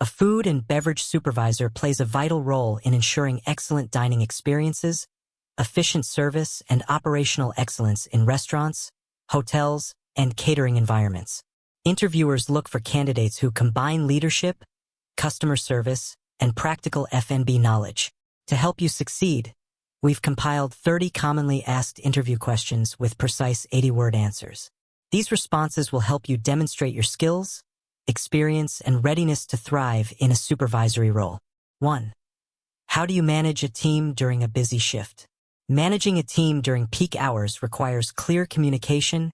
food and beverage supervisor plays a vital role in ensuring excellent dining experiences, efficient service, and operational excellence in restaurants, hotels, and catering environments. Interviewers look for candidates who combine leadership, customer service, and practical F&B knowledge. To help you succeed, we've compiled 30 commonly asked interview questions with precise 80-word answers. These responses will help you demonstrate your skills, experience, and readiness to thrive in a supervisory role. 1. How do you manage a team during a busy shift? Managing a team during peak hours requires clear communication,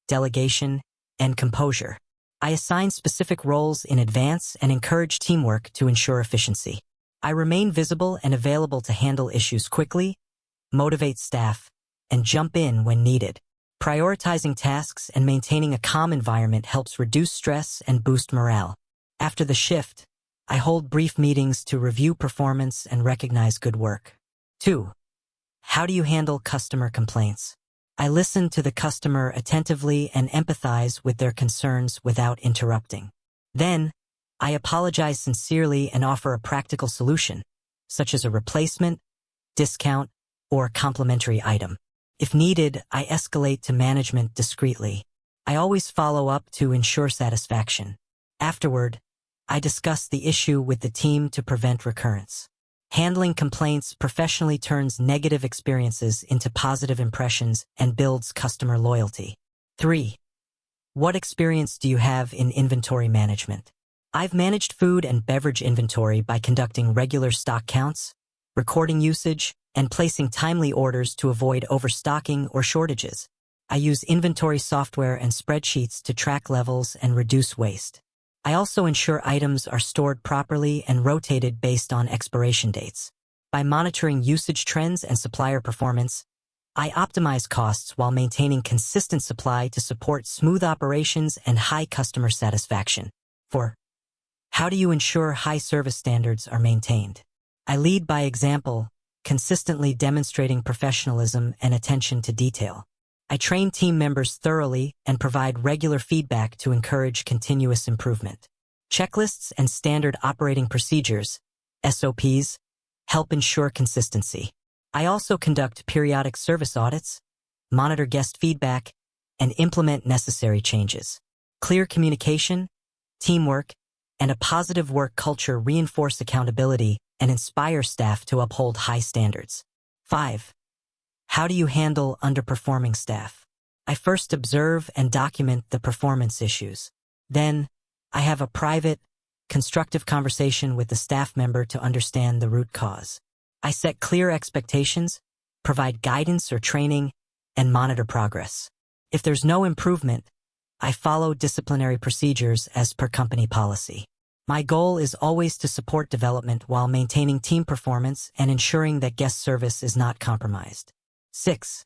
delegation, and composure. I assign specific roles in advance and encourage teamwork to ensure efficiency. I remain visible and available to handle issues quickly, motivate staff, and jump in when needed. Prioritizing tasks and maintaining a calm environment helps reduce stress and boost morale. After the shift, I hold brief meetings to review performance and recognize good work. 2. How do you handle customer complaints? I listen to the customer attentively and empathize with their concerns without interrupting. Then, I apologize sincerely and offer a practical solution, such as a replacement, discount, or complimentary item. If needed, I escalate to management discreetly. I always follow up to ensure satisfaction. Afterward, I discuss the issue with the team to prevent recurrence. Handling complaints professionally turns negative experiences into positive impressions and builds customer loyalty. 3. What experience do you have in inventory management? I've managed food and beverage inventory by conducting regular stock counts, recording usage, and placing timely orders to avoid overstocking or shortages. I use inventory software and spreadsheets to track levels and reduce waste. I also ensure items are stored properly and rotated based on expiration dates. By monitoring usage trends and supplier performance, I optimize costs while maintaining consistent supply to support smooth operations and high customer satisfaction. 4. How do you ensure high service standards are maintained? I lead by example, consistently demonstrating professionalism and attention to detail. I train team members thoroughly and provide regular feedback to encourage continuous improvement. Checklists and standard operating procedures, SOPs, help ensure consistency. I also conduct periodic service audits, monitor guest feedback, and implement necessary changes. Clear communication, teamwork, and a positive work culture reinforce accountability and inspire staff to uphold high standards. 5. How do you handle underperforming staff? I first observe and document the performance issues. Then, I have a private, constructive conversation with the staff member to understand the root cause. I set clear expectations, provide guidance or training, and monitor progress. If there's no improvement, I follow disciplinary procedures as per company policy. My goal is always to support development while maintaining team performance and ensuring that guest service is not compromised. 6.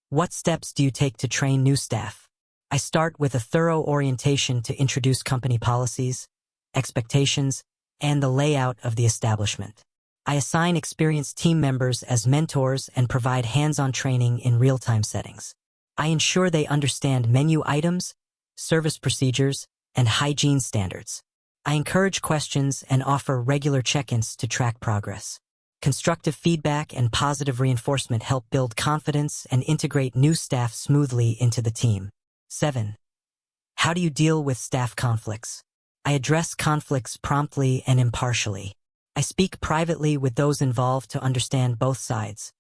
What steps do you take to train new staff? I start with a thorough orientation to introduce company policies, expectations, and the layout of the establishment. I assign experienced team members as mentors and provide hands-on training in real-time settings. I ensure they understand menu items, service procedures, and hygiene standards. I encourage questions and offer regular check-ins to track progress. Constructive feedback and positive reinforcement help build confidence and integrate new staff smoothly into the team. 7. How do you deal with staff conflicts? I address conflicts promptly and impartially. I speak privately with those involved to understand both sides,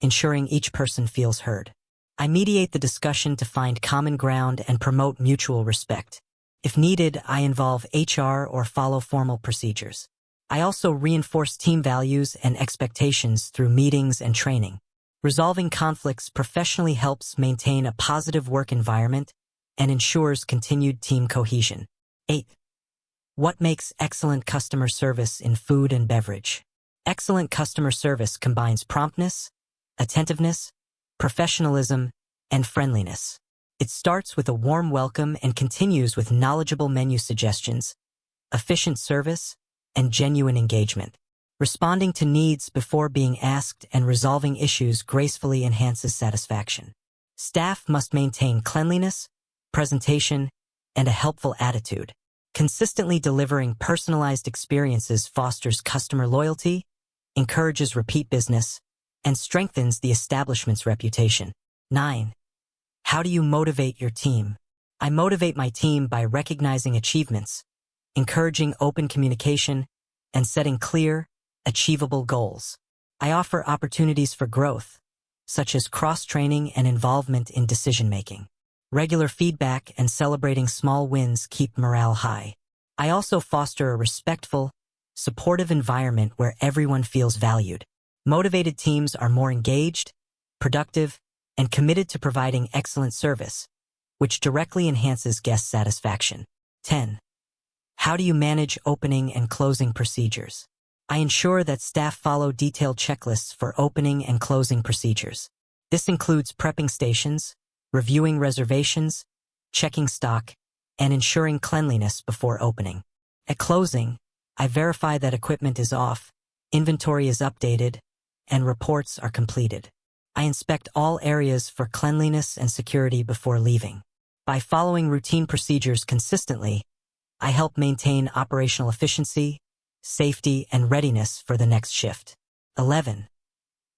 ensuring each person feels heard. I mediate the discussion to find common ground and promote mutual respect. If needed, I involve HR or follow formal procedures. I also reinforce team values and expectations through meetings and training. Resolving conflicts professionally helps maintain a positive work environment and ensures continued team cohesion. 8. What makes excellent customer service in food and beverage? Excellent customer service combines promptness, attentiveness, professionalism, and friendliness. It starts with a warm welcome and continues with knowledgeable menu suggestions, efficient service, and genuine engagement. Responding to needs before being asked and resolving issues gracefully enhances satisfaction. Staff must maintain cleanliness, presentation, and a helpful attitude. Consistently delivering personalized experiences fosters customer loyalty, encourages repeat business, and strengthens the establishment's reputation. 9. How do you motivate your team? I motivate my team by recognizing achievements, encouraging open communication, and setting clear, achievable goals. I offer opportunities for growth, such as cross-training and involvement in decision-making. Regular feedback and celebrating small wins keep morale high. I also foster a respectful, supportive environment where everyone feels valued. Motivated teams are more engaged, productive, and committed to providing excellent service, which directly enhances guest satisfaction. 10. How do you manage opening and closing procedures? I ensure that staff follow detailed checklists for opening and closing procedures. This includes prepping stations, reviewing reservations, checking stock, and ensuring cleanliness before opening. At closing, I verify that equipment is off, inventory is updated, and reports are completed. I inspect all areas for cleanliness and security before leaving. By following routine procedures consistently, I help maintain operational efficiency, safety, and readiness for the next shift. 11.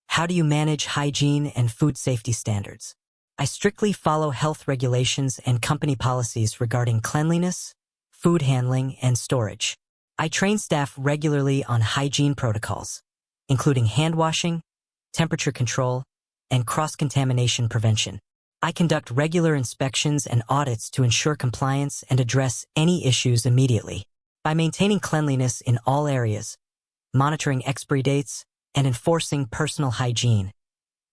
How do you manage hygiene and food safety standards? I strictly follow health regulations and company policies regarding cleanliness, food handling, and storage. I train staff regularly on hygiene protocols, including hand washing, temperature control, and cross-contamination prevention. I conduct regular inspections and audits to ensure compliance and address any issues immediately. By maintaining cleanliness in all areas, monitoring expiry dates, and enforcing personal hygiene,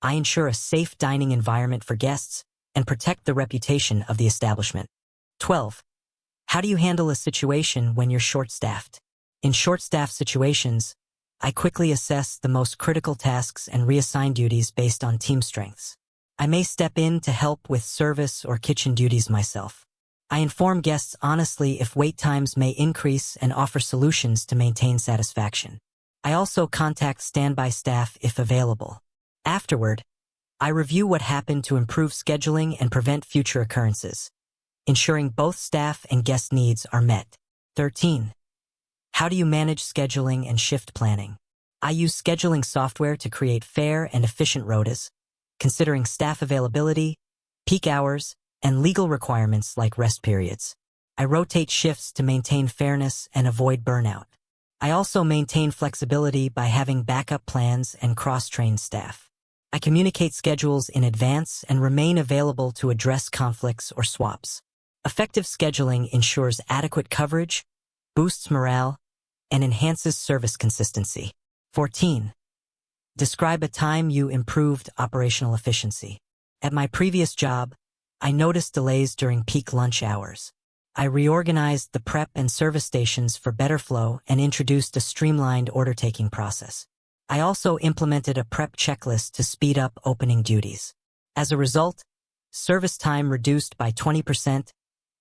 I ensure a safe dining environment for guests and protect the reputation of the establishment. 12. How do you handle a situation when you're short-staffed? In short-staffed situations, I quickly assess the most critical tasks and reassign duties based on team strengths. I may step in to help with service or kitchen duties myself. I inform guests honestly if wait times may increase and offer solutions to maintain satisfaction. I also contact standby staff if available. Afterward, I review what happened to improve scheduling and prevent future occurrences, ensuring both staff and guest needs are met. 13. How do you manage scheduling and shift planning? I use scheduling software to create fair and efficient rotas, considering staff availability, peak hours, and legal requirements like rest periods. I rotate shifts to maintain fairness and avoid burnout. I also maintain flexibility by having backup plans and cross-trained staff. I communicate schedules in advance and remain available to address conflicts or swaps. Effective scheduling ensures adequate coverage, boosts morale, and enhances service consistency. 14. Describe a time you improved operational efficiency. At my previous job, I noticed delays during peak lunch hours. I reorganized the prep and service stations for better flow and introduced a streamlined order-taking process. I also implemented a prep checklist to speed up opening duties. As a result, service time reduced by 20%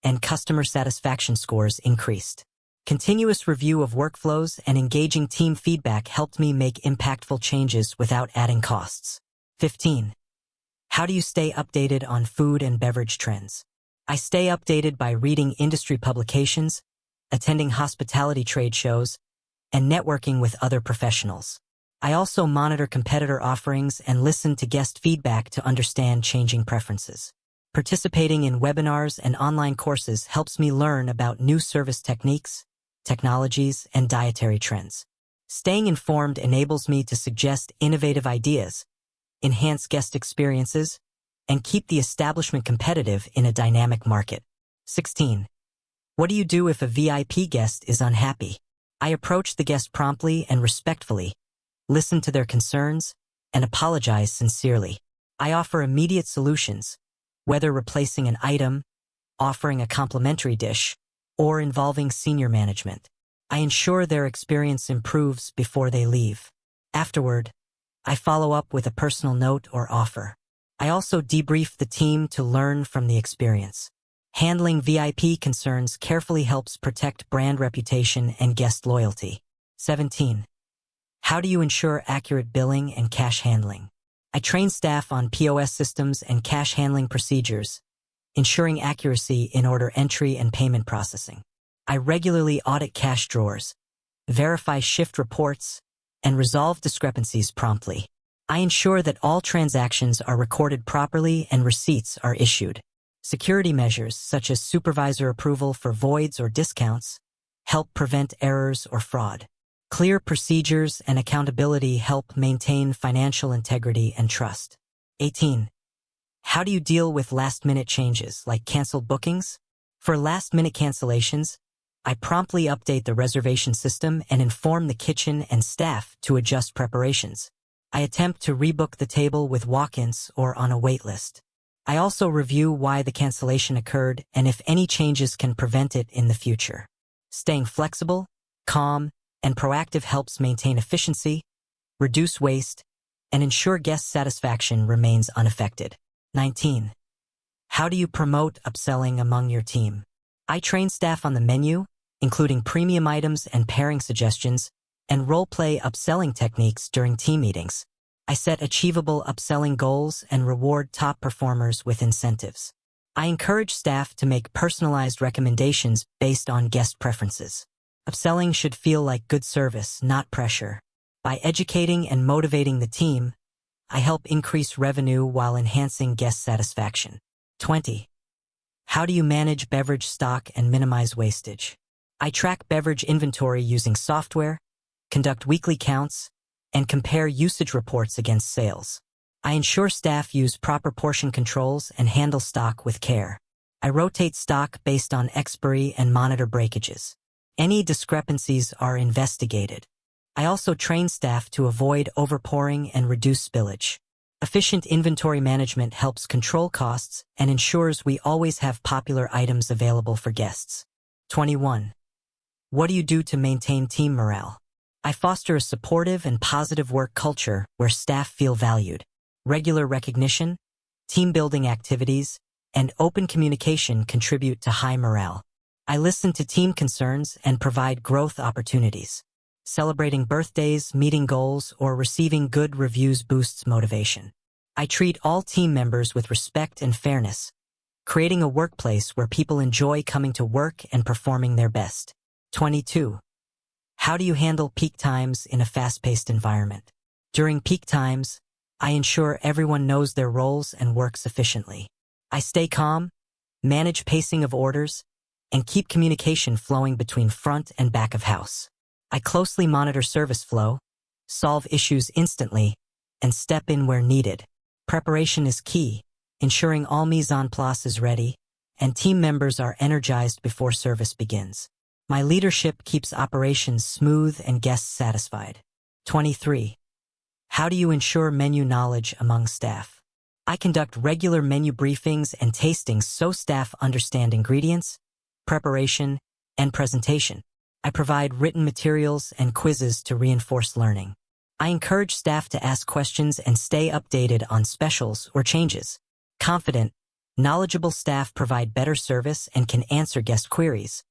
and customer satisfaction scores increased. Continuous review of workflows and engaging team feedback helped me make impactful changes without adding costs. 15. How do you stay updated on food and beverage trends? I stay updated by reading industry publications, attending hospitality trade shows, and networking with other professionals. I also monitor competitor offerings and listen to guest feedback to understand changing preferences. Participating in webinars and online courses helps me learn about new service techniques, technologies, and dietary trends. Staying informed enables me to suggest innovative ideas, enhance guest experiences, and keep the establishment competitive in a dynamic market. 16. What do you do if a VIP guest is unhappy? I approach the guest promptly and respectfully, listen to their concerns, and apologize sincerely. I offer immediate solutions, whether replacing an item, offering a complimentary dish, or involving senior management. I ensure their experience improves before they leave. Afterward, I follow up with a personal note or offer. I also debrief the team to learn from the experience. Handling VIP concerns carefully helps protect brand reputation and guest loyalty. 17. How do you ensure accurate billing and cash handling? I train staff on POS systems and cash handling procedures, ensuring accuracy in order entry and payment processing. I regularly audit cash drawers, verify shift reports, and resolve discrepancies promptly. I ensure that all transactions are recorded properly and receipts are issued. Security measures, such as supervisor approval for voids or discounts, help prevent errors or fraud. Clear procedures and accountability help maintain financial integrity and trust. 18. How do you deal with last-minute changes, like canceled bookings? For last-minute cancellations, I promptly update the reservation system and inform the kitchen and staff to adjust preparations. I attempt to rebook the table with walk-ins or on a wait list. I also review why the cancellation occurred and if any changes can prevent it in the future. Staying flexible, calm, and proactive helps maintain efficiency, reduce waste, and ensure guest satisfaction remains unaffected. 19. How do you promote upselling among your team? I train staff on the menu, including premium items and pairing suggestions, and role-play upselling techniques during team meetings. I set achievable upselling goals and reward top performers with incentives. I encourage staff to make personalized recommendations based on guest preferences. Upselling should feel like good service, not pressure. By educating and motivating the team, I help increase revenue while enhancing guest satisfaction. 20. How do you manage beverage stock and minimize wastage? I track beverage inventory using software, conduct weekly counts, and compare usage reports against sales. I ensure staff use proper portion controls and handle stock with care. I rotate stock based on expiry and monitor breakages. Any discrepancies are investigated. I also train staff to avoid overpouring and reduce spillage. Efficient inventory management helps control costs and ensures we always have popular items available for guests. 21. What do you do to maintain team morale? I foster a supportive and positive work culture where staff feel valued. Regular recognition, team-building activities, and open communication contribute to high morale. I listen to team concerns and provide growth opportunities. Celebrating birthdays, meeting goals, or receiving good reviews boosts motivation. I treat all team members with respect and fairness, creating a workplace where people enjoy coming to work and performing their best. 22. How do you handle peak times in a fast-paced environment? During peak times, I ensure everyone knows their roles and works efficiently. I stay calm, manage pacing of orders, and keep communication flowing between front and back of house. I closely monitor service flow, solve issues instantly, and step in where needed. Preparation is key, ensuring all mise en place is ready, and team members are energized before service begins. My leadership keeps operations smooth and guests satisfied. 23. How do you ensure menu knowledge among staff? I conduct regular menu briefings and tastings so staff understand ingredients, preparation, and presentation. I provide written materials and quizzes to reinforce learning. I encourage staff to ask questions and stay updated on specials or changes. Confident, knowledgeable staff provide better service and can answer guest queries,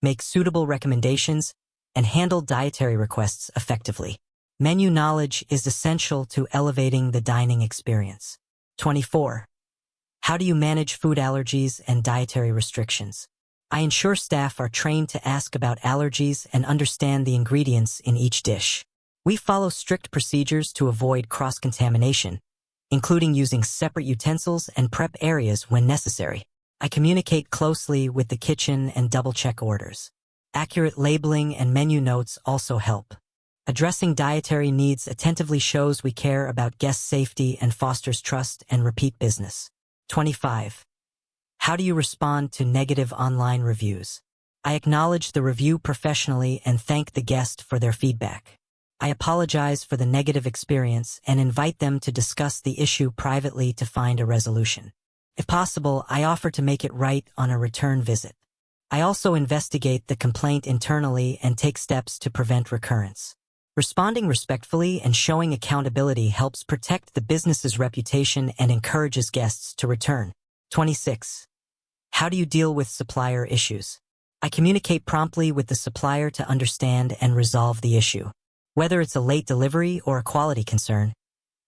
make suitable recommendations, and handle dietary requests effectively. Menu knowledge is essential to elevating the dining experience. 24. How do you manage food allergies and dietary restrictions? I ensure staff are trained to ask about allergies and understand the ingredients in each dish. We follow strict procedures to avoid cross-contamination, including using separate utensils and prep areas when necessary. I communicate closely with the kitchen and double-check orders. Accurate labeling and menu notes also help. Addressing dietary needs attentively shows we care about guest safety and fosters trust and repeat business. 25. How do you respond to negative online reviews? I acknowledge the review professionally and thank the guest for their feedback. I apologize for the negative experience and invite them to discuss the issue privately to find a resolution. If possible, I offer to make it right on a return visit. I also investigate the complaint internally and take steps to prevent recurrence. Responding respectfully and showing accountability helps protect the business's reputation and encourages guests to return. 26. How do you deal with supplier issues? I communicate promptly with the supplier to understand and resolve the issue. Whether it's a late delivery or a quality concern,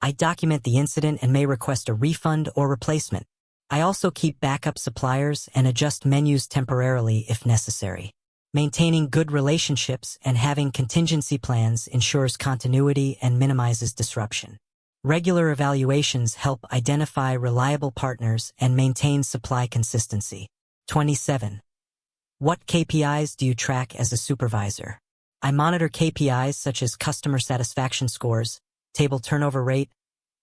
I document the incident and may request a refund or replacement. I also keep backup suppliers and adjust menus temporarily if necessary. Maintaining good relationships and having contingency plans ensures continuity and minimizes disruption. Regular evaluations help identify reliable partners and maintain supply consistency. 27. What KPIs do you track as a supervisor? I monitor KPIs such as customer satisfaction scores, table turnover rate,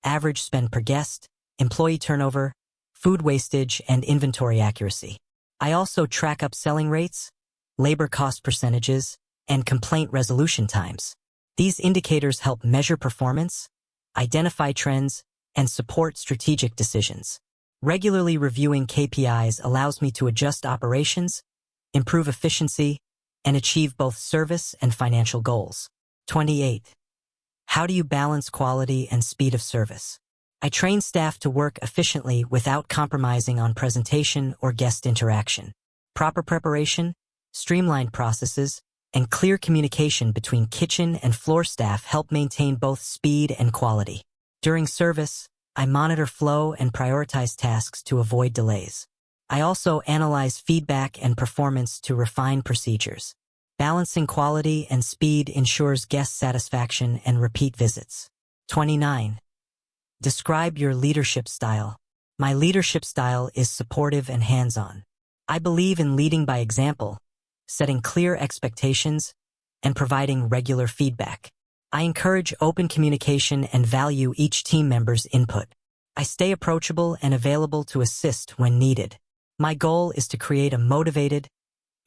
average spend per guest, employee turnover, food wastage, and inventory accuracy. I also track upselling rates, labor cost percentages, and complaint resolution times. These indicators help measure performance, identify trends, and support strategic decisions. Regularly reviewing KPIs allows me to adjust operations, improve efficiency, and achieve both service and financial goals. 28. How do you balance quality and speed of service? I train staff to work efficiently without compromising on presentation or guest interaction. Proper preparation, streamlined processes, and clear communication between kitchen and floor staff help maintain both speed and quality. During service, I monitor flow and prioritize tasks to avoid delays. I also analyze feedback and performance to refine procedures. Balancing quality and speed ensures guest satisfaction and repeat visits. 29. Describe your leadership style. My leadership style is supportive and hands-on. I believe in leading by example, setting clear expectations, and providing regular feedback. I encourage open communication and value each team member's input. I stay approachable and available to assist when needed. My goal is to create a motivated,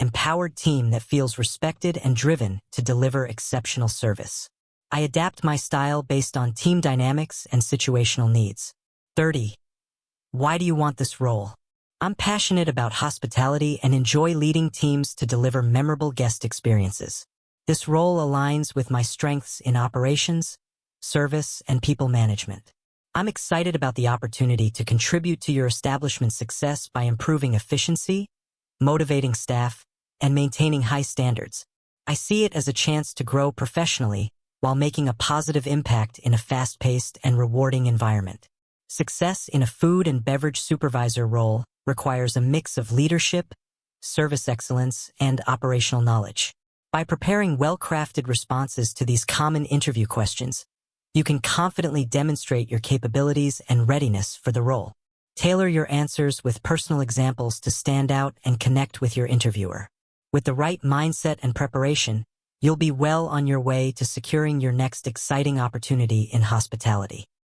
empowered team that feels respected and driven to deliver exceptional service. I adapt my style based on team dynamics and situational needs. 30. Why do you want this role? I'm passionate about hospitality and enjoy leading teams to deliver memorable guest experiences. This role aligns with my strengths in operations, service, and people management. I'm excited about the opportunity to contribute to your establishment's success by improving efficiency, motivating staff, and maintaining high standards. I see it as a chance to grow professionally while making a positive impact in a fast-paced and rewarding environment. Success in a food and beverage supervisor role requires a mix of leadership, service excellence, and operational knowledge. By preparing well-crafted responses to these common interview questions, you can confidently demonstrate your capabilities and readiness for the role. Tailor your answers with personal examples to stand out and connect with your interviewer. With the right mindset and preparation, you'll be well on your way to securing your next exciting opportunity in hospitality.